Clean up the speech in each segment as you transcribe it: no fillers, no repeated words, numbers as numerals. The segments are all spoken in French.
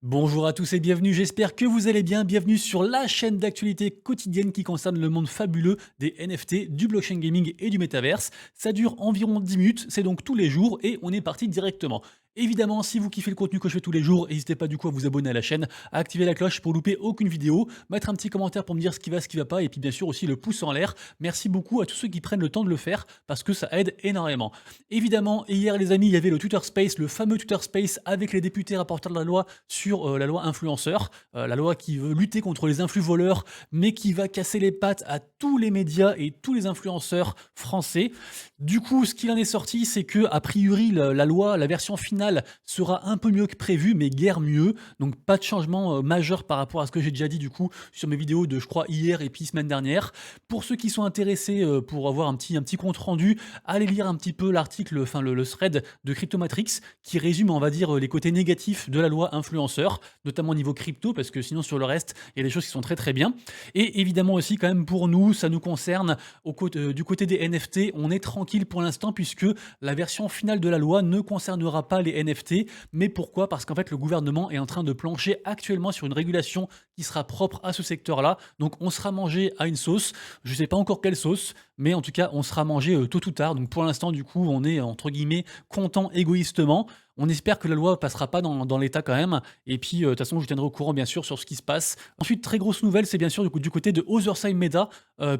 Bonjour à tous et bienvenue, j'espère que vous allez bien. Bienvenue sur la chaîne d'actualité quotidienne qui concerne le monde fabuleux des NFT, du blockchain gaming et du métaverse. Ça dure environ 10 minutes, c'est donc tous les jours et on est parti directement. Évidemment, si vous kiffez le contenu que je fais tous les jours, n'hésitez pas du coup à vous abonner à la chaîne, à activer la cloche pour louper aucune vidéo, mettre un petit commentaire pour me dire ce qui va pas, et puis bien sûr aussi le pouce en l'air. Merci beaucoup à tous ceux qui prennent le temps de le faire parce que ça aide énormément. Évidemment, hier les amis, il y avait le Twitter Space, le fameux Twitter Space avec les députés rapporteurs de la loi sur la loi influenceur, la loi qui veut lutter contre les influx voleurs, mais qui va casser les pattes à tous les médias et tous les influenceurs français. Du coup, ce qu'il en est sorti, c'est que a priori la loi, la version finale sera un peu mieux que prévu, mais guère mieux. Donc pas de changement majeur par rapport à ce que j'ai déjà dit du coup sur mes vidéos de je crois hier et puis semaine dernière. Pour ceux qui sont intéressés pour avoir un petit compte rendu, allez lire un petit peu l'article, enfin le thread de Cryptomatrix qui résume, on va dire, les côtés négatifs de la loi influenceur, notamment au niveau crypto, parce que sinon sur le reste, il y a des choses qui sont très très bien. Et évidemment aussi, quand même, pour nous, ça nous concerne du côté des NFT, on est tranquille pour l'instant, puisque la version finale de la loi ne concernera pas les NFT. Mais pourquoi? Parce qu'en fait, le gouvernement est en train de plancher actuellement sur une régulation qui sera propre à ce secteur-là. Donc on sera mangé à une sauce. Je ne sais pas encore quelle sauce, mais en tout cas, on sera mangé tôt ou tard. Donc pour l'instant, du coup, on est entre guillemets content égoïstement. On espère que la loi passera pas dans l'état quand même. Et puis, de toute façon, je vous tiendrai au courant, bien sûr, sur ce qui se passe. Ensuite, très grosse nouvelle, c'est bien sûr du côté de Otherside Meta.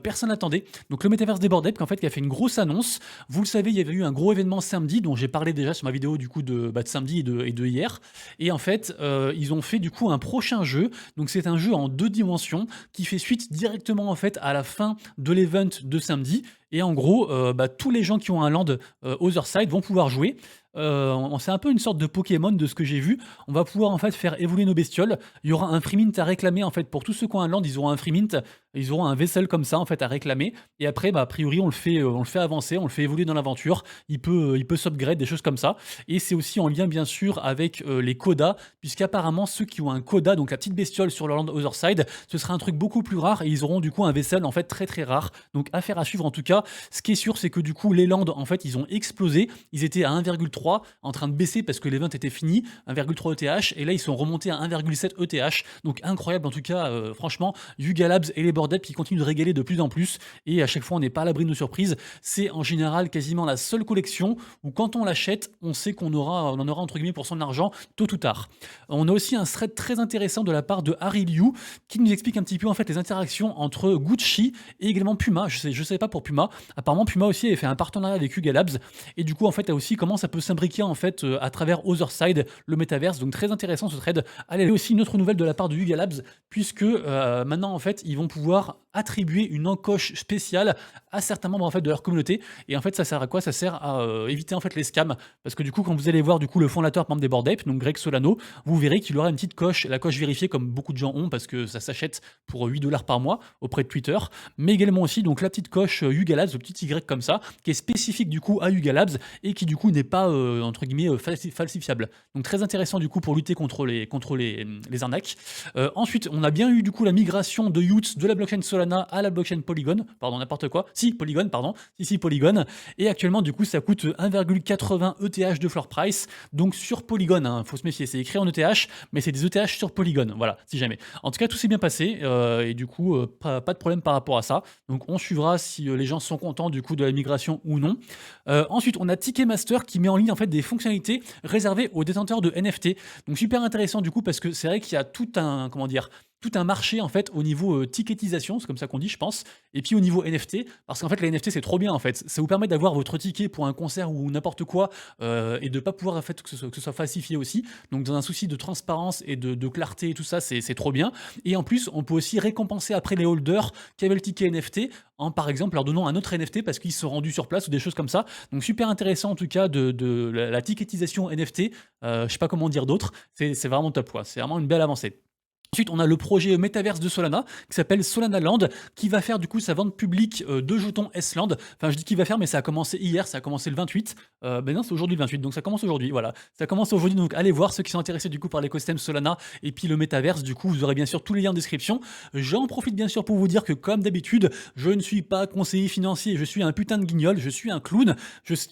Personne n'attendait. Donc, le Metaverse débordait, qu'en fait, qui a fait une grosse annonce. Vous le savez, il y avait eu un gros événement samedi, dont j'ai parlé déjà sur ma vidéo du coup de samedi et de hier. Et en fait, ils ont fait du coup un prochain jeu. Donc, c'est un jeu en 2 dimensions qui fait suite directement en fait à la fin de l'event de samedi. Et en gros, tous les gens qui ont un land Otherside vont pouvoir jouer. C'est un peu une sorte de Pokémon de ce que j'ai vu. On va pouvoir en fait faire évoluer nos bestioles. Il y aura un free mint à réclamer en fait pour tous ceux qui ont un land, ils auront un free mint, ils auront un vaisselle comme ça en fait à réclamer. Et après, a priori, on le fait avancer, on le fait évoluer dans l'aventure. Il peut s'upgrade des choses comme ça. Et c'est aussi en lien bien sûr avec les codas, puisqu'apparemment ceux qui ont un coda, donc la petite bestiole sur leur land Otherside, ce sera un truc beaucoup plus rare et ils auront du coup un vaisselle en fait très très rare. Donc affaire à suivre en tout cas. Ce qui est sûr, c'est que du coup les lands en fait ils ont explosé. Ils étaient à 1,3 en train de baisser parce que l'event était fini, 1,3 ETH, et là ils sont remontés à 1,7 ETH, donc incroyable en tout cas, franchement, Yuga Labs et les Bored qui continuent de régaler de plus en plus, et à chaque fois on n'est pas à l'abri de nos surprises. C'est en général quasiment la seule collection où quand on l'achète, on sait on en aura entre guillemets pour son argent tôt ou tard. On a aussi un thread très intéressant de la part de Harry Liu qui nous explique un petit peu en fait les interactions entre Gucci et également Puma. Je sais pas pour Puma. Apparemment Puma aussi avait fait un partenariat avec Yuga Labs et du coup en fait aussi comment ça peut s'imbriquer en fait à travers Otherside, le métaverse. Donc très intéressant ce thread. Allez, aussi une autre nouvelle de la part de Yuga Labs puisque maintenant en fait ils vont pouvoir attribuer une encoche spéciale à certains membres en fait de leur communauté. Et en fait ça sert à quoi? Ça sert à éviter en fait les scams, parce que du coup quand vous allez voir du coup le fondateur par exemple des Bored Ape, donc Greg Solano, vous verrez qu'il aura une petite coche, la coche vérifiée comme beaucoup de gens ont parce que ça s'achète pour 8 $ par mois auprès de Twitter, mais également aussi donc la petite coche Yuga Labs, le petit Y comme ça, qui est spécifique du coup à Yuga Labs et qui du coup n'est pas entre guillemets falsifiable. Donc très intéressant du coup pour lutter contre les arnaques. Ensuite, on a bien eu du coup la migration de Youth de la blockchain Solana à la blockchain Polygon, pardon n'importe quoi, si Polygon pardon, si Polygon, et actuellement du coup ça coûte 1,80 ETH de floor price, donc sur Polygon, hein, faut se méfier, c'est écrit en ETH, mais c'est des ETH sur Polygon, voilà, si jamais. En tout cas, tout s'est bien passé, et du coup, pas de problème par rapport à ça. Donc on suivra si les gens sont contents du coup de la migration ou non. Ensuite, on a Ticketmaster qui met en ligne en fait des fonctionnalités réservées aux détenteurs de NFT. Donc super intéressant du coup parce que c'est vrai qu'il y a tout un marché en fait au niveau ticketisation, c'est comme ça qu'on dit je pense, et puis au niveau NFT, parce qu'en fait les NFT c'est trop bien en fait, ça vous permet d'avoir votre ticket pour un concert ou n'importe quoi, et de pas pouvoir en fait que ce soit falsifié aussi, donc dans un souci de transparence et de clarté et tout ça, c'est trop bien. Et en plus on peut aussi récompenser après les holders qui avaient le ticket NFT en par exemple leur donnant un autre NFT parce qu'ils se sont rendus sur place ou des choses comme ça. Donc super intéressant en tout cas de la ticketisation NFT, je sais pas comment dire d'autre, c'est vraiment top quoi, c'est vraiment une belle avancée. Ensuite, on a le projet Metaverse de Solana qui s'appelle Solana Land, qui va faire du coup sa vente publique de jetons S-Land. Enfin, je dis qu'il va faire, mais ça a commencé hier, ça a commencé le 28. Ben non, c'est aujourd'hui le 28, donc ça commence aujourd'hui. Voilà, ça commence aujourd'hui. Donc allez voir ceux qui sont intéressés du coup par l'écosystème Solana et puis le Metaverse. Du coup, vous aurez bien sûr tous les liens en description. J'en profite bien sûr pour vous dire que comme d'habitude, je ne suis pas conseiller financier, je suis un putain de guignol, je suis un clown.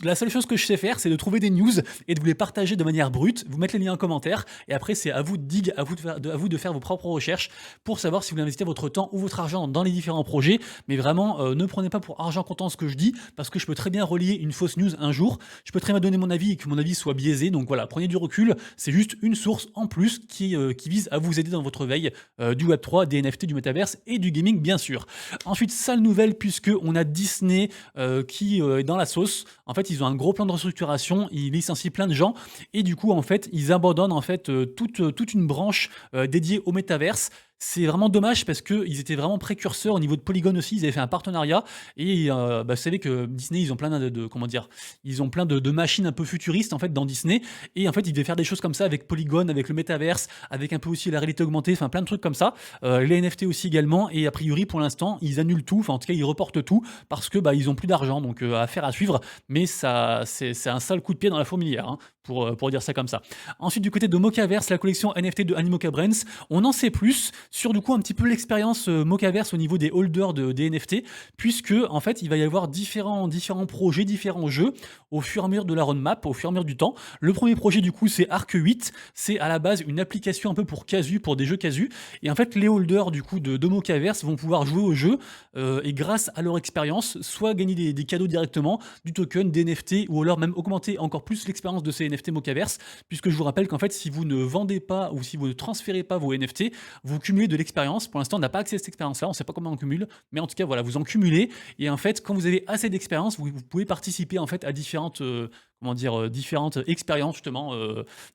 La seule chose que je sais faire, c'est de trouver des news et de vous les partager de manière brute, vous mettre les liens en commentaire, et après c'est à vous de dig, à vous de faire vos propres recherches pour savoir si vous investissez votre temps ou votre argent dans les différents projets. Mais vraiment, ne prenez pas pour argent comptant ce que je dis, parce que je peux très bien relier une fausse news un jour, je peux très bien donner mon avis et que mon avis soit biaisé. Donc voilà, prenez du recul, c'est juste une source en plus qui vise à vous aider dans votre veille du Web3, des NFT, du Metaverse et du gaming bien sûr. Ensuite, sale nouvelle, puisque on a Disney qui est dans la sauce. En fait, ils ont un gros plan de restructuration, ils licencient plein de gens, et du coup, en fait, ils abandonnent en fait toute une branche dédiée au Metaverse. C'est vraiment dommage parce qu'ils étaient vraiment précurseurs au niveau de Polygon aussi, ils avaient fait un partenariat et vous savez que Disney, ils ont plein comment dire, ils ont plein de machines un peu futuristes en fait dans Disney, et en fait ils devaient faire des choses comme ça avec Polygon, avec le Metaverse, avec un peu aussi la réalité augmentée, enfin plein de trucs comme ça, les NFT aussi également, et a priori pour l'instant ils annulent tout, enfin en tout cas ils reportent tout parce que ils ont plus d'argent, donc affaire à suivre, mais ça c'est un sale coup de pied dans la fourmilière, hein, pour dire ça comme ça. Ensuite, du côté de Mocaverse, la collection NFT de Animoca Brands, on en sait plus sur du coup un petit peu l'expérience Mocaverse au niveau des holders des NFT, puisque en fait il va y avoir différents projets, différents jeux au fur et à mesure de la roadmap, au fur et à mesure du temps. Le premier projet du coup c'est Arc 8, c'est à la base une application un peu pour casu, pour des jeux casu, et en fait les holders du coup de Mocaverse vont pouvoir jouer au jeu et grâce à leur expérience, soit gagner des cadeaux directement, du token, des NFT, ou alors même augmenter encore plus l'expérience de ces NFT Mocaverse, puisque je vous rappelle qu'en fait si vous ne vendez pas ou si vous ne transférez pas vos NFT, vous cumulez de l'expérience. Pour l'instant on n'a pas accès à cette expérience là, on ne sait pas comment on cumule, mais en tout cas voilà, vous en cumulez, et en fait quand vous avez assez d'expérience, vous pouvez participer en fait à différentes différentes expériences justement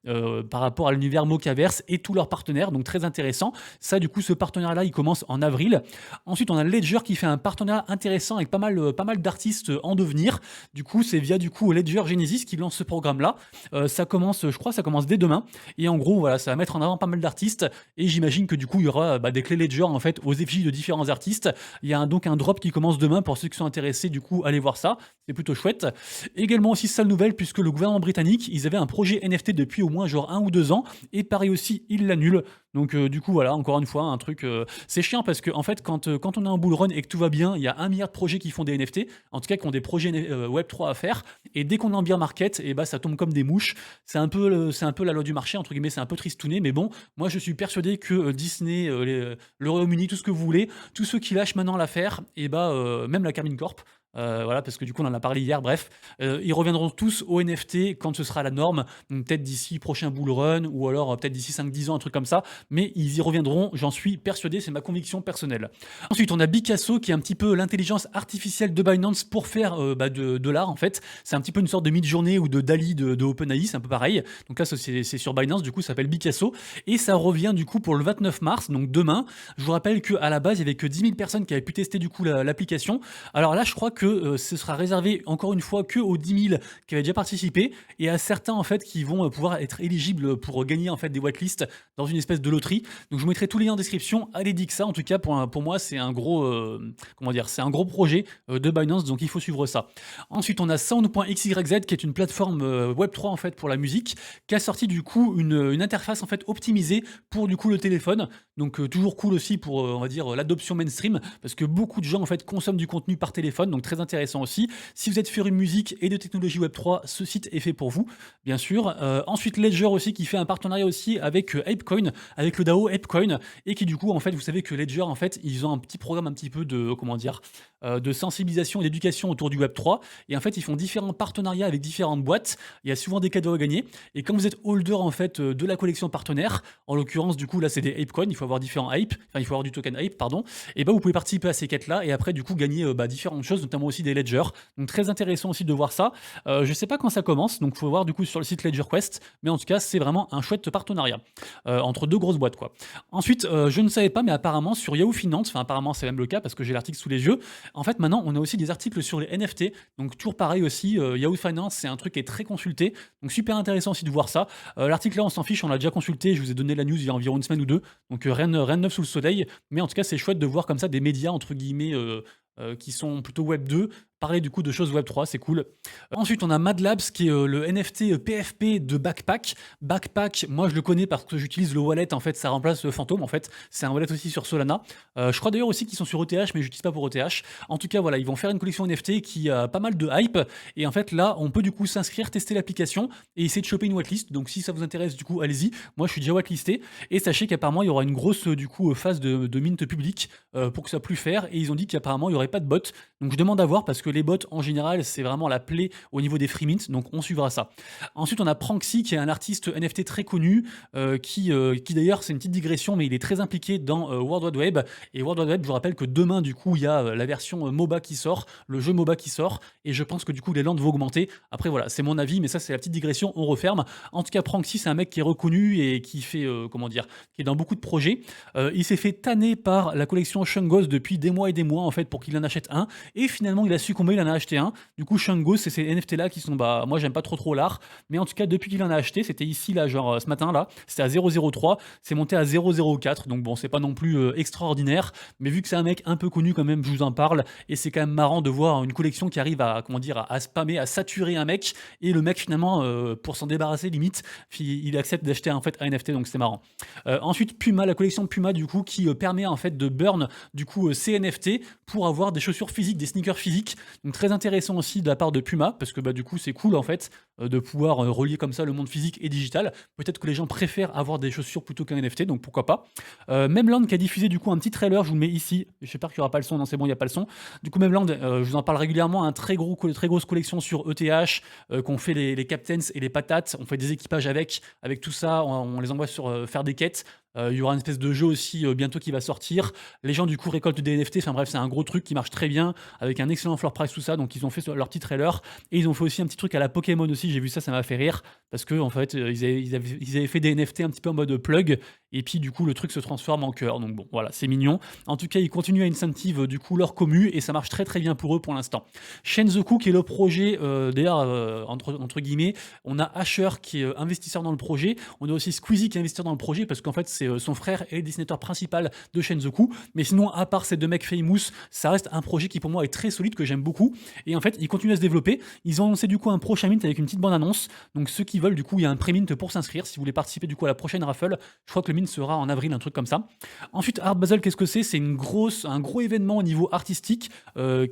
par rapport à l'univers Mocaverse et tous leurs partenaires, donc très intéressant. Ça du coup ce partenariat là il commence en avril. Ensuite on a Ledger qui fait un partenariat intéressant avec pas mal d'artistes en devenir. Du coup c'est via du coup Ledger Genesis qui lance ce programme là. Ça commence, je crois ça commence dès demain, et en gros voilà, ça va mettre en avant pas mal d'artistes, et j'imagine que du coup il y aura des clés Ledger en fait aux effigies de différents artistes. Il y a donc un drop qui commence demain pour ceux qui sont intéressés, du coup allez voir ça, c'est plutôt chouette. Également aussi sale nouvelle, puisque le gouvernement britannique, ils avaient un projet NFT depuis au moins genre 1 ou 2 ans, et pareil aussi ils l'annulent. Donc du coup voilà, encore une fois un truc, c'est chiant parce que en fait quand on est en bull run et que tout va bien, il y a 1 milliard de projets qui font des NFT, en tout cas qui ont des projets Web3 à faire, et dès qu'on est en bear market, et ça tombe comme des mouches. C'est un peu la loi du marché entre guillemets, c'est un peu tristouné, mais bon, moi je suis persuadé que Disney, le Royaume-Uni, tout ce que vous voulez, tous ceux qui lâchent maintenant l'affaire, et même la Carmine Corp, voilà, parce que du coup on en a parlé hier, bref, ils reviendront tous au NFT quand ce sera la norme, donc peut-être d'ici prochain bull run, ou alors peut-être d'ici 5-10 ans, un truc comme ça, mais ils y reviendront, j'en suis persuadé, c'est ma conviction personnelle. Ensuite on a Picasso qui est un petit peu l'intelligence artificielle de Binance pour faire de l'art en fait, c'est un petit peu une sorte de Midjourney ou de Dali de OpenAI, c'est un peu pareil, donc là c'est sur Binance, du coup ça s'appelle Picasso, et ça revient du coup pour le 29 mars, donc demain. Je vous rappelle qu'à la base il y avait que 10 000 personnes qui avaient pu tester du coup l'application. Alors là je crois que ce sera réservé encore une fois que aux 10 000 qui avaient déjà participé, et à certains en fait qui vont pouvoir être éligibles pour gagner en fait des whitelists dans une espèce de loterie. Donc je vous mettrai tous les liens en description. Allez dit que ça, en tout cas pour moi c'est un gros c'est un gros projet de Binance, donc il faut suivre ça. Ensuite on a Sound.xyz qui est une plateforme Web3 en fait pour la musique, qui a sorti du coup une interface en fait optimisée pour du coup le téléphone. Donc toujours cool aussi pour on va dire l'adoption mainstream, parce que beaucoup de gens en fait consomment du contenu par téléphone, donc très intéressant aussi. Si vous êtes féru de musique et de technologie Web3, ce site est fait pour vous, bien sûr. Ensuite, Ledger aussi qui fait un partenariat aussi avec ApeCoin, avec le DAO ApeCoin, et qui du coup, en fait, vous savez que Ledger, en fait, ils ont un petit programme un petit peu de, de sensibilisation et d'éducation autour du Web3, et en fait, ils font différents partenariats avec différentes boîtes. Il y a souvent des cadeaux à gagner, et quand vous êtes holder, en fait, de la collection partenaire, en l'occurrence, du coup, là, c'est des ApeCoin, il faut avoir différents Ape, enfin, il faut avoir du token Ape, pardon, et vous pouvez participer à ces quêtes-là, et après, du coup, gagner différentes choses, notamment notamment aussi des ledgers. Donc très intéressant aussi de voir ça. Je sais pas quand ça commence, donc il faut voir du coup sur le site Ledger Quest, mais en tout cas c'est vraiment un chouette partenariat entre deux grosses boîtes quoi. Ensuite, je ne savais pas, mais apparemment sur Yahoo Finance, enfin apparemment c'est même le cas parce que j'ai l'article sous les yeux, en fait maintenant on a aussi des articles sur les NFT, donc toujours pareil aussi, Yahoo Finance c'est un truc qui est très consulté, donc super intéressant aussi de voir ça. L'article là on s'en fiche, on l'a déjà consulté, je vous ai donné la news il y a environ une semaine ou deux, donc rien de neuf sous le soleil, mais en tout cas c'est chouette de voir comme ça des médias entre guillemets qui sont plutôt Web 2, parler du coup de choses Web 3, c'est cool. Ensuite, on a Mad Labs qui est le NFT PFP de Backpack. Backpack, moi je le connais parce que j'utilise le wallet, en fait, ça remplace le Phantom, en fait. C'est un wallet aussi sur Solana. Je crois d'ailleurs aussi qu'ils sont sur ETH, mais je n'utilise pas pour ETH. En tout cas, voilà, ils vont faire une collection NFT qui a pas mal de hype. Et en fait, là, on peut du coup s'inscrire, tester l'application et essayer de choper une whitelist. Donc, si ça vous intéresse, du coup, allez-y. Moi, je suis déjà whitelisté. Et sachez qu'apparemment, il y aura une grosse du coup phase de mint public pour que ça puisse faire. Et ils ont dit qu'apparemment, il n'y aurait pas de bot. Donc, je demande à voir parce que les bots, en général, c'est vraiment la plaie au niveau des free mint, donc on suivra ça. Ensuite, on a Pranksy, qui est un artiste NFT très connu, qui d'ailleurs, c'est une petite digression, mais il est très impliqué dans World Wide Web. Et World Wide Web, je vous rappelle que demain, du coup, il y a la version MOBA qui sort, le jeu MOBA qui sort, et je pense que du coup, les lentes vont augmenter. Après, voilà, c'est mon avis, mais ça, c'est la petite digression, on referme. En tout cas, Pranksy, c'est un mec qui est reconnu et qui fait, comment dire, qui est dans beaucoup de projets. Il s'est fait tanner par la collection Shungos depuis des mois et des mois, en fait, pour qu'il en achète un. Et finalement, il a succombé, il en a acheté un. Du coup, Shungos, c'est ces NFT là qui sont, bah, moi j'aime pas trop l'art, mais en tout cas, depuis qu'il en a acheté, c'était ici, là, genre ce matin, là, c'était à 0,03, c'est monté à 0,04, donc bon, c'est pas non plus extraordinaire, mais vu que c'est un mec un peu connu quand même, je vous en parle, et c'est quand même marrant de voir une collection qui arrive à, comment dire, à spammer, à saturer un mec, et le mec finalement, pour s'en débarrasser limite, il accepte d'acheter en fait un NFT, donc c'est marrant. Ensuite, Puma, la collection Puma, du coup, qui permet en fait de burn, du coup, ces NFT pour avoir des chaussures physiques, des sneakers physiques, donc très intéressant aussi de la part de Puma, parce que bah, du coup c'est cool en fait de pouvoir relier comme ça le monde physique et digital. Peut-être que les gens préfèrent avoir des chaussures plutôt qu'un NFT, donc pourquoi pas. Memland qui a diffusé du coup un petit trailer, je vous le mets ici, j'espère qu'il n'y aura pas le son, non c'est bon, il n'y a pas le son. Du coup Memland, je vous en parle régulièrement, un très grosse collection sur ETH, qu'on fait les captains et les patates, on fait des équipages avec tout ça, on les envoie sur faire des quêtes. Il y aura une espèce de jeu aussi bientôt qui va sortir. Les gens du coup récoltent des NFT, enfin bref c'est un gros truc qui marche très bien, avec un excellent floor price tout ça, donc ils ont fait leur petit trailer, et ils ont fait aussi un petit truc à la Pokémon aussi, j'ai vu ça, ça m'a fait rire, parce que en fait ils avaient fait des NFT un petit peu en mode plug, et puis du coup le truc se transforme en cœur, donc bon voilà, c'est mignon. En tout cas ils continuent à incentive du coup leur commu, et ça marche très bien pour eux pour l'instant. Shenzoku qui est le projet, d'ailleurs entre guillemets, on a Asher qui est investisseur dans le projet, on a aussi Squeezie qui est investisseur dans le projet, parce qu'en fait c'est son frère est le dessinateur principal de Shenzoku, mais sinon à part ces deux mecs famous, ça reste un projet qui pour moi est très solide, que j'aime beaucoup, et en fait ils continuent à se développer. Ils ont annoncé du coup un prochain mint avec une petite bande annonce, donc ceux qui veulent du coup il y a un pré-mint pour s'inscrire si vous voulez participer du coup à la prochaine raffle. Je crois que le mint sera en avril, un truc comme ça. Ensuite Art Basel, qu'est-ce que c'est un gros événement au niveau artistique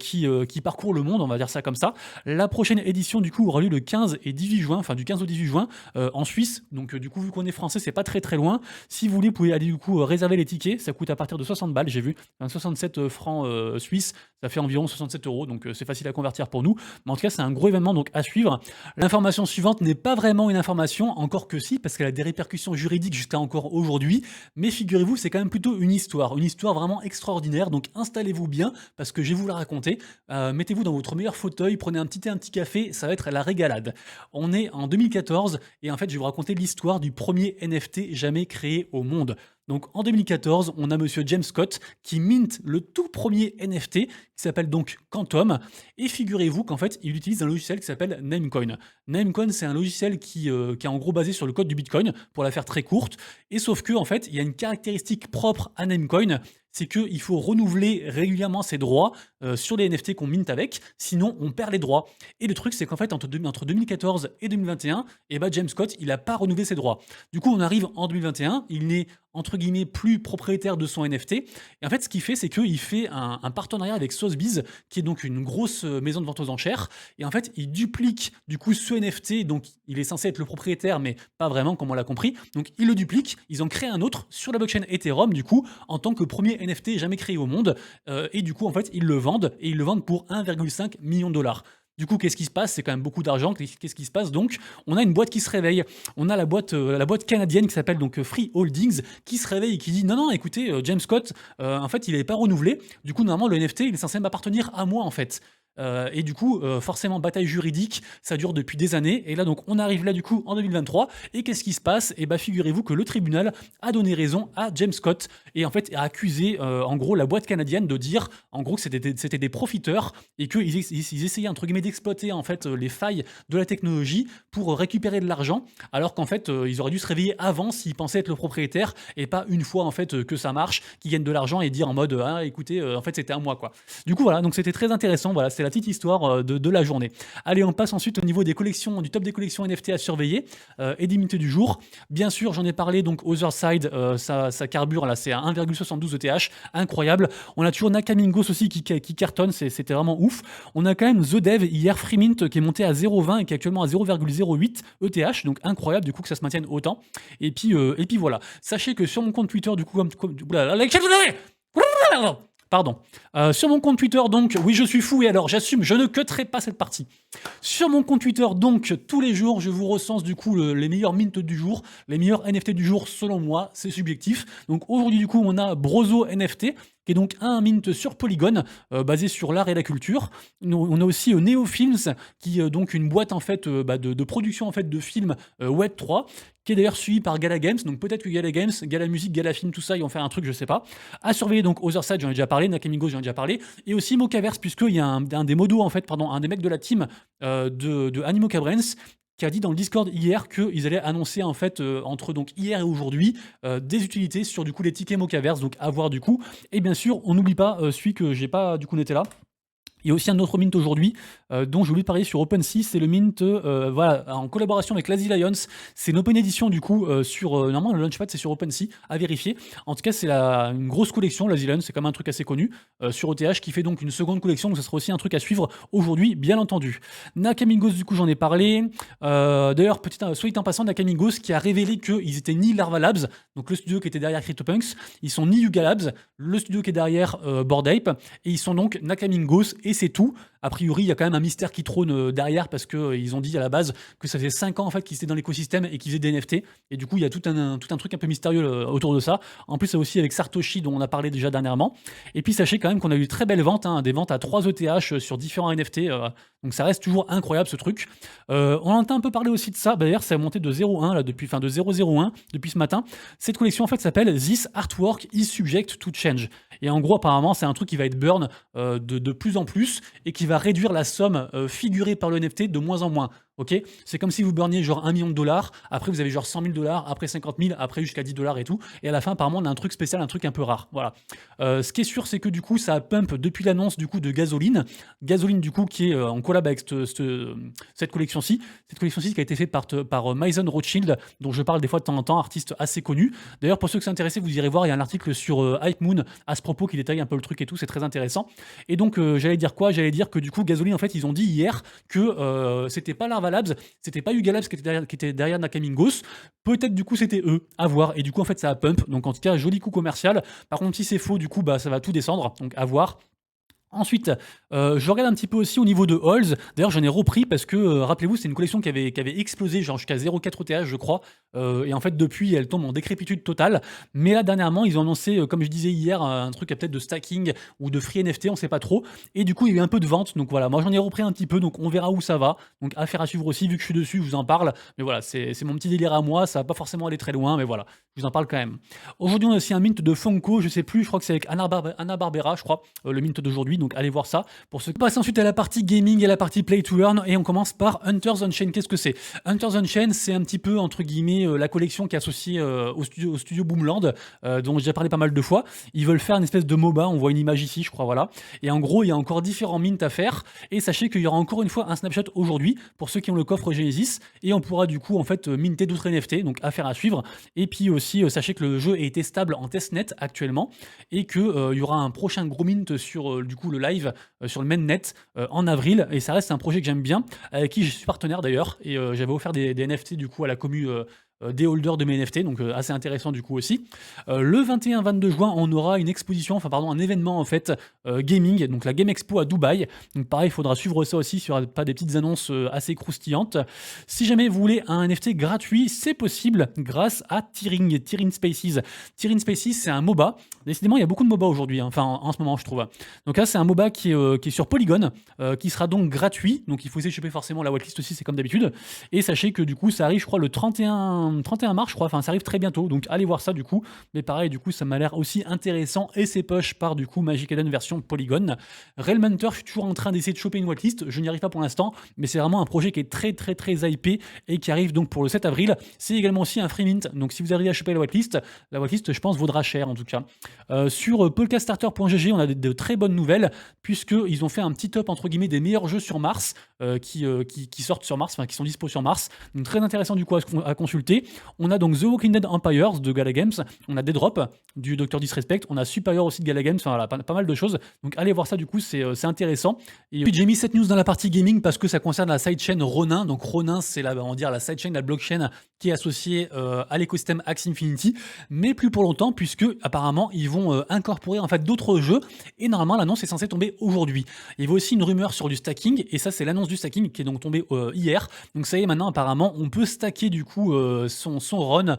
qui parcourt le monde, on va dire ça comme ça. La prochaine édition du coup aura lieu le 15 et 18 juin, enfin du 15 au 18 juin en Suisse, donc du coup vu qu'on est français c'est pas très loin. Si vous voulez, vous pouvez aller du coup réserver les tickets, ça coûte à partir de 60 balles, j'ai vu, 67 francs suisses, ça fait environ 67 €, donc c'est facile à convertir pour nous. Mais en tout cas, c'est un gros événement donc à suivre. L'information suivante n'est pas vraiment une information, encore que si, parce qu'elle a des répercussions juridiques jusqu'à encore aujourd'hui. Mais figurez-vous, c'est quand même plutôt une histoire vraiment extraordinaire. Donc installez-vous bien, parce que je vais vous la raconter. Mettez-vous dans votre meilleur fauteuil, prenez un petit thé, un petit café, ça va être la régalade. On est en 2014 et en fait, je vais vous raconter l'histoire du premier NFT jamais créé au monde. Donc en 2014, on a monsieur James Scott qui mint le tout premier NFT qui s'appelle donc Quantum, et figurez-vous qu'en fait il utilise un logiciel qui s'appelle Namecoin. Namecoin, c'est un logiciel qui est en gros basé sur le code du Bitcoin, pour la faire très courte, et sauf que en fait il y a une caractéristique propre à Namecoin, c'est qu'il faut renouveler régulièrement ses droits sur les NFT qu'on mint avec, sinon on perd les droits. Et le truc c'est qu'en fait entre 2014 et 2021, et ben James Scott il n'a pas renouvelé ses droits. Du coup on arrive en 2021, il n'est entre guillemets plus propriétaire de son NFT, et en fait ce qu'il fait c'est qu'il fait un partenariat avec Sotheby's, qui est donc une grosse maison de vente aux enchères, et en fait il duplique du coup ce NFT, donc il est censé être le propriétaire mais pas vraiment comme on l'a compris, donc il le duplique, ils ont créé un autre sur la blockchain Ethereum du coup en tant que premier NFT jamais créé au monde, et du coup en fait ils le vendent, et ils le vendent pour 1,5 million de dollars. Du coup, qu'est-ce qui se passe? C'est quand même beaucoup d'argent. Qu'est-ce qui se passe donc? On a une boîte qui se réveille. On a la boîte canadienne qui s'appelle donc Free Holdings qui se réveille et qui dit non, écoutez, James Scott, en fait, il n'est pas renouvelé. Du coup, normalement, le NFT, il est censé m'appartenir à moi, en fait. et du coup, forcément bataille juridique, ça dure depuis des années et là donc on arrive là du coup en 2023 et qu'est-ce qui se passe? Et bah, figurez-vous que le tribunal a donné raison à James Scott et en fait a accusé, en gros la boîte canadienne de dire en gros que c'était des profiteurs et qu'ils essayaient entre guillemets d'exploiter en fait, les failles de la technologie pour récupérer de l'argent alors qu'en fait, ils auraient dû se réveiller avant s'ils pensaient être le propriétaire et pas une fois en fait, que ça marche, qu'ils gagnent de l'argent et dire en mode: «Ah écoutez, en fait c'était à moi quoi». Du coup voilà, donc c'était très intéressant, voilà, c'est la petite histoire, de la journée. Allez, on passe ensuite au niveau des collections, du top des collections NFT à surveiller, et des minutes du jour. Bien sûr, j'en ai parlé, donc Other Side, ça carbure là, c'est à 1,72 ETH, incroyable. On a toujours Nakamingos aussi qui cartonne, c'était vraiment ouf. On a quand même The Dev hier, Freemint, qui est monté à 0,20 et qui est actuellement à 0,08 ETH, donc incroyable du coup que ça se maintienne autant. Et puis voilà. Sachez que sur mon compte Twitter, du coup, pardon. Sur mon compte Twitter, donc, oui, je suis fou et alors j'assume, je ne cutterai pas cette partie. Sur mon compte Twitter, donc, tous les jours, je vous recense du coup les meilleurs mints du jour, les meilleurs NFT du jour selon moi, c'est subjectif. Donc aujourd'hui, du coup, on a Brozo NFT, qui est donc un mint sur Polygon, basé sur l'art et la culture. On a aussi Neofilms, qui est donc une boîte en fait de production en fait de films Web 3, qui est d'ailleurs suivi par Gala Games. Donc peut-être que Gala Games, Gala Musique, Gala Film, tout ça, ils vont faire un truc, je sais pas. À surveiller donc Otherside, j'en ai déjà parlé, Nakamingos, j'en ai déjà parlé, et aussi Mocaverse, puisqu'il y a un des modos en fait, pardon, un des mecs de la team de Animo Cabrens qui a dit dans le Discord hier qu'ils allaient annoncer en fait entre donc hier et aujourd'hui des utilités sur du coup les tickets Mocaverse, donc à voir du coup. Et bien sûr, on n'oublie pas celui que j'ai pas du coup noté là. Il y a aussi un autre mint aujourd'hui dont j'ai oublié de parler sur OpenSea, c'est le mint voilà, en collaboration avec Lazy Lions. C'est une open edition du coup sur normalement le Launchpad c'est sur OpenSea, à vérifier. En tout cas c'est une grosse collection, Lazy Lions c'est quand même un truc assez connu sur OTH qui fait donc une seconde collection, donc ça sera aussi un truc à suivre aujourd'hui bien entendu. Nakamingos du coup j'en ai parlé. D'ailleurs soit dit en passant, Nakamingos qui a révélé qu'ils étaient ni Larva Labs, donc le studio qui était derrière CryptoPunks, ils sont ni Yuga Labs, le studio qui est derrière Bored Ape, et ils sont donc Nakamingos et c'est tout. A priori, il y a quand même un mystère qui trône derrière parce qu'ils ont dit à la base que ça faisait 5 ans en fait qu'ils étaient dans l'écosystème et qu'ils faisaient des NFT. Et du coup, il y a tout un truc un peu mystérieux autour de ça. En plus, c'est aussi avec Sartoshi dont on a parlé déjà dernièrement. Et puis, sachez quand même qu'on a eu de très belles ventes, hein, des ventes à 3 ETH sur différents NFT. Donc ça reste toujours incroyable ce truc. On entend un peu parler aussi de ça. D'ailleurs, ça a monté de 0,1 là depuis, enfin de 0,01 depuis ce matin. Cette collection en fait s'appelle This Artwork is Subject to Change. Et en gros, apparemment, c'est un truc qui va être burn de plus en plus et qui va réduire la somme figurée par le NFT de moins en moins. Ok, c'est comme si vous burniez genre 1 million de dollars, après vous avez genre 100 000 dollars, après 50 000, après jusqu'à 10 dollars et tout. Et à la fin, apparemment, on a un truc spécial, un truc un peu rare. Voilà. Ce qui est sûr, c'est que du coup, ça a pump depuis l'annonce du coup de Gasoline. Gasoline, du coup, qui est en collab avec cette collection-ci. Cette collection-ci qui a été faite par Mason Rothschild, dont je parle des fois de temps en temps, artiste assez connu. D'ailleurs, pour ceux qui s'intéressent, vous irez voir, il y a un article sur Hype Moon à ce propos qui détaille un peu le truc et tout, c'est très intéressant. Et donc, j'allais dire quoi? J'allais dire que du coup, Gasoline, en fait, ils ont dit hier que c'était pas Larva Labs, c'était pas Yuga Labs qui était derrière Nakamingos. Peut-être du coup, c'était eux, à voir. Et du coup, en fait, ça a pump. Donc, en tout cas, joli coup commercial. Par contre, si c'est faux, du coup, bah, ça va tout descendre. Donc, à voir. Ensuite, je regarde un petit peu aussi au niveau de Halls. D'ailleurs, j'en ai repris parce que, rappelez-vous, c'est une collection qui avait explosé, genre jusqu'à 0,4 ETH, je crois. Et en fait, depuis, elle tombe en décrépitude totale. Mais là, dernièrement, ils ont annoncé, comme je disais hier, un truc peut-être de stacking ou de free NFT, on sait pas trop. Et du coup, il y a eu un peu de vente. Donc voilà, moi, j'en ai repris un petit peu. Donc on verra où ça va. Donc affaire à suivre aussi, vu que je suis dessus, je vous en parle. Mais voilà, c'est mon petit délire à moi. Ça va pas forcément aller très loin, mais voilà, je vous en parle quand même. Aujourd'hui, on a aussi un mint de Funko. Je sais plus, je crois que c'est avec Anna Barbera, je crois, le mint d'aujourd'hui. Donc allez voir ça. Pour ceux qui passent ensuite à la partie gaming et à la partie play to earn, et on commence par Hunters Unchained. Qu'est-ce que c'est? Hunters Unchained, c'est un petit peu entre guillemets la collection qui est associée au studio Boomland, dont j'ai déjà parlé pas mal de fois. Ils veulent faire une espèce de MOBA, on voit une image ici, je crois, voilà. Et en gros, il y a encore différents mints à faire. Et sachez qu'il y aura encore une fois un snapshot aujourd'hui pour ceux qui ont le coffre Genesis, et on pourra du coup en fait minter d'autres NFT, donc affaire à suivre. Et puis aussi, sachez que le jeu a été stable en testnet actuellement, et que il y aura un prochain gros mint sur du coup le live sur le mainnet en avril, et ça reste un projet que j'aime bien, avec qui je suis partenaire d'ailleurs, et j'avais offert des NFT du coup à la commu des holders de mes NFT, donc assez intéressant du coup aussi. Le 21-22 juin, on aura une exposition, enfin pardon, un événement en fait gaming, donc la Game Expo à Dubaï. Donc pareil, il faudra suivre ça aussi s'il n'y aura pas des petites annonces assez croustillantes. Si jamais vous voulez un NFT gratuit, c'est possible grâce à Tiring Spaces. Tiring Spaces, c'est un MOBA. Décidément, il y a beaucoup de MOBA aujourd'hui, hein, enfin en ce moment, je trouve. Donc là, c'est un MOBA qui est sur Polygon, qui sera donc gratuit. Donc il faut essayer de choper forcément la whitelist aussi, c'est comme d'habitude. Et sachez que du coup, ça arrive, je crois, le 31 mars, je crois. Enfin, ça arrive très bientôt. Donc allez voir ça du coup. Mais pareil, du coup, ça m'a l'air aussi intéressant et c'est push par du coup Magic Eden version Polygon. Realm Hunter, je suis toujours en train d'essayer de choper une whitelist. Je n'y arrive pas pour l'instant, mais c'est vraiment un projet qui est très hypé et qui arrive donc pour le 7 avril. C'est également aussi un free mint. Donc si vous arrivez à choper la whitelist, je pense vaudra cher en tout cas. Sur polkastarter.gg, on a de très bonnes nouvelles puisqu'ils ont fait un petit top entre guillemets des meilleurs jeux sur Mars qui sortent sur Mars, enfin qui sont dispo sur Mars. Donc très intéressant du coup à consulter. On a donc The Walking Dead Empires de Gala Games, on a Dead Drop du Dr Disrespect, on a Superior aussi de Gala Games, enfin voilà, pas mal de choses. Donc allez voir ça du coup, c'est intéressant. Et puis j'ai mis cette news dans la partie gaming parce que ça concerne la sidechain Ronin. Donc Ronin, c'est la sidechain, la blockchain qui est associée à l'écosystème Axie Infinity, mais plus pour longtemps puisque apparemment ils vont incorporer en fait d'autres jeux et normalement l'annonce est censée tomber aujourd'hui. Il y avait aussi une rumeur sur du stacking et ça c'est l'annonce du stacking qui est donc tombée hier. Donc ça y est, maintenant apparemment on peut stacker du coup son run.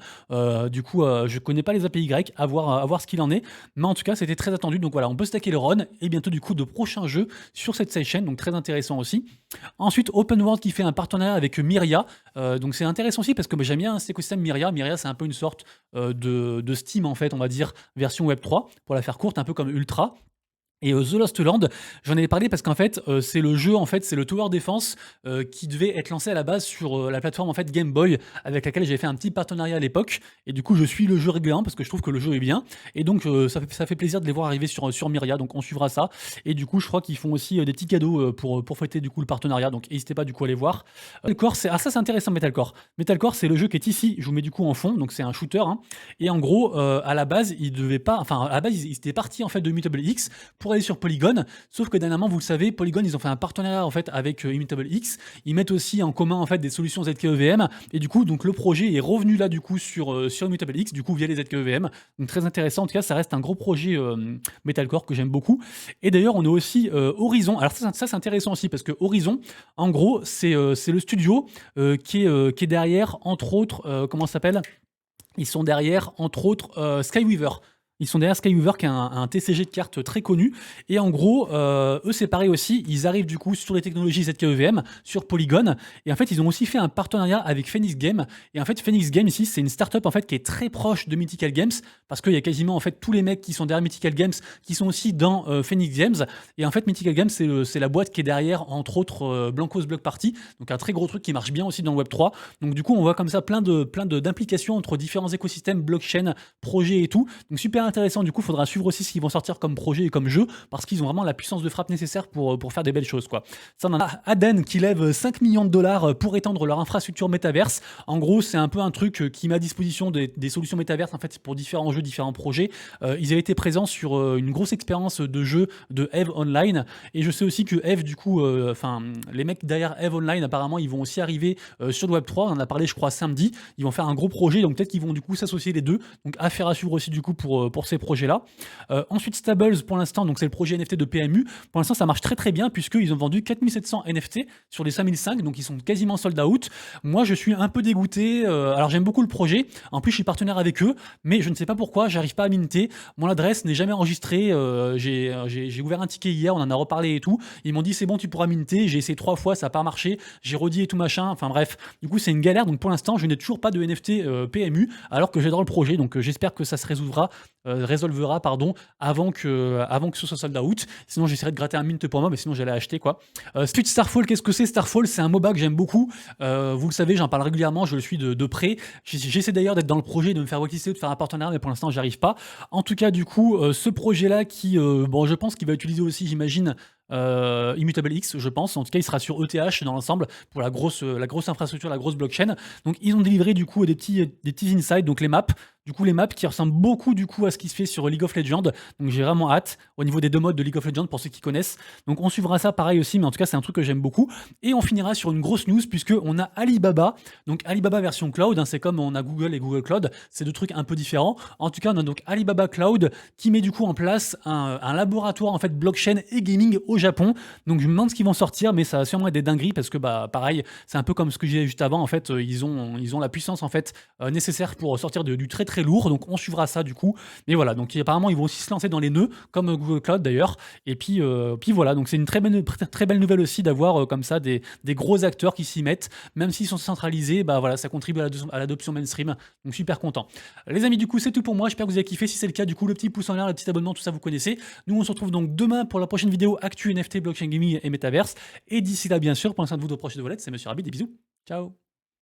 Du coup je connais pas les API grecs, à voir ce qu'il en est, mais en tout cas c'était très attendu. Donc voilà, on peut stacker le run et bientôt du coup de prochains jeux sur cette sidechain, donc très intéressant aussi. Ensuite Open World qui fait un partenariat avec Myria, donc c'est intéressant aussi parce que j'aime bien cet écosystème Myria. Myria c'est un peu une sorte de Steam en fait, on va dire version Web3 pour la faire courte, un peu comme Ultra. Et The Lost Land, j'en ai parlé parce qu'en fait, c'est le jeu, en fait, c'est le Tower Defense qui devait être lancé à la base sur la plateforme en fait Game Boy, avec laquelle j'avais fait un petit partenariat à l'époque. Et du coup, je suis le jeu régulièrement parce que je trouve que le jeu est bien. Et donc, ça fait plaisir de les voir arriver sur Myria. Donc, on suivra ça. Et du coup, je crois qu'ils font aussi des petits cadeaux pour fêter du coup le partenariat. Donc, n'hésitez pas du coup à aller voir. Metalcore, ça c'est intéressant, Metalcore. Metalcore, c'est le jeu qui est ici. Je vous mets du coup en fond. Donc, c'est un shooter. Hein. Et en gros, à la base, ils devaient pas. Enfin, à la base, ils étaient partis en fait de Immutable X pour aller sur Polygon, sauf que dernièrement, vous le savez, Polygon, ils ont fait un partenariat en fait avec Immutable X. Ils mettent aussi en commun en fait des solutions ZKEVM et du coup, donc le projet est revenu là du coup sur Immutable X, du coup via les ZKEVM. Donc très intéressant. En tout cas, ça reste un gros projet Metalcore que j'aime beaucoup. Et d'ailleurs, on a aussi Horizon. Alors ça c'est intéressant aussi parce que Horizon, en gros, c'est le studio qui est derrière, entre autres, comment ça s'appelle? Ils sont derrière, entre autres, Skyweaver. Ils sont derrière Skyweaver, qui est un TCG de cartes très connu. Et en gros, eux, c'est pareil aussi. Ils arrivent du coup sur les technologies ZKEVM, sur Polygon. Et en fait, ils ont aussi fait un partenariat avec Phoenix Games. Et en fait, Phoenix Games, ici, c'est une startup en fait, qui est très proche de Mythical Games. Parce qu'il y a quasiment en fait, tous les mecs qui sont derrière Mythical Games qui sont aussi dans Phoenix Games. Et en fait, Mythical Games, c'est la boîte qui est derrière, entre autres, Blancos Block Party. Donc un très gros truc qui marche bien aussi dans le Web3. Donc du coup, on voit comme ça plein d'implications entre différents écosystèmes, blockchain, projets et tout. Donc super intéressant, du coup, il faudra suivre aussi ce qu'ils vont sortir comme projet et comme jeu, parce qu'ils ont vraiment la puissance de frappe nécessaire pour faire des belles choses, quoi. Ça, on en a Aden qui lève 5 millions de dollars pour étendre leur infrastructure métaverse. En gros, c'est un peu un truc qui met à disposition des solutions métaverses, en fait, pour différents jeux, différents projets. Ils avaient été présents sur une grosse expérience de jeu de EVE Online, et je sais aussi que EVE, du coup, les mecs derrière EVE Online, apparemment, ils vont aussi arriver sur le Web3, on en a parlé, je crois, samedi. Ils vont faire un gros projet, donc peut-être qu'ils vont, du coup, s'associer les deux. Donc, affaire à suivre aussi, du coup, pour ces projets-là. Ensuite, Stables, pour l'instant, donc c'est le projet NFT de PMU. Pour l'instant, ça marche très bien puisqu'ils ont vendu 4700 NFT sur les 5005, donc ils sont quasiment sold out. Moi, je suis un peu dégoûté. Alors, j'aime beaucoup le projet. En plus, je suis partenaire avec eux, mais je ne sais pas pourquoi, j'arrive pas à minter. Mon adresse n'est jamais enregistrée. J'ai ouvert un ticket hier, on en a reparlé et tout. Ils m'ont dit, c'est bon, tu pourras minter. J'ai essayé 3 fois, ça n'a pas marché. J'ai redit et tout machin. Enfin bref, du coup, c'est une galère. Donc, pour l'instant, je n'ai toujours pas de NFT PMU, alors que j'adore le projet. Donc, j'espère que ça se résolvera avant que ce soit sold out. Sinon, j'essaierai de gratter un mint pour moi, mais sinon, j'allais acheter quoi. Ensuite, Starfall, qu'est-ce que c'est? Starfall, c'est un MOBA que j'aime beaucoup. Vous le savez, j'en parle régulièrement, je le suis de près. J'essaie d'ailleurs d'être dans le projet, de me faire whitelister, de faire un partenariat, mais pour l'instant, j'y arrive pas. En tout cas, du coup, ce projet-là qui, je pense qu'il va utiliser aussi, j'imagine, Immutable X, je pense. En tout cas, il sera sur ETH dans l'ensemble pour la grosse infrastructure, la grosse blockchain. Donc, ils ont délivré du coup des petits insights, donc les maps. Du coup, les maps qui ressemblent beaucoup du coup à ce qui se fait sur League of Legends. Donc, j'ai vraiment hâte au niveau des deux modes de League of Legends pour ceux qui connaissent. Donc, on suivra ça pareil aussi, mais en tout cas, c'est un truc que j'aime beaucoup. Et on finira sur une grosse news puisque on a Alibaba. Donc, Alibaba version cloud, hein, c'est comme on a Google et Google Cloud. C'est deux trucs un peu différents. En tout cas, on a donc Alibaba Cloud qui met du coup en place un laboratoire en fait blockchain et gaming au Japon. Donc, je me demande ce qu'ils vont sortir, mais ça va sûrement être des dingueries parce que bah pareil, c'est un peu comme ce que j'ai juste avant. En fait, ils ont la puissance en fait nécessaire pour sortir du très très lourd. Donc, on suivra ça du coup. Mais voilà, donc apparemment, ils vont aussi se lancer dans les nœuds, comme Google Cloud d'ailleurs. Et puis voilà, donc c'est une très belle nouvelle aussi d'avoir comme ça des gros acteurs qui s'y mettent, même s'ils sont centralisés, bah voilà, ça contribue à l'adoption mainstream. Donc super content. Les amis, du coup, c'est tout pour moi. J'espère que vous avez kiffé. Si c'est le cas, du coup, le petit pouce en l'air, le petit abonnement, tout ça, vous connaissez. Nous, on se retrouve donc demain pour la prochaine vidéo Actu NFT, Blockchain Gaming et Metaverse. Et d'ici là, bien sûr, prenez soin de vous, de proches de vos lettres. C'est Monsieur Rabbit, des bisous. Ciao.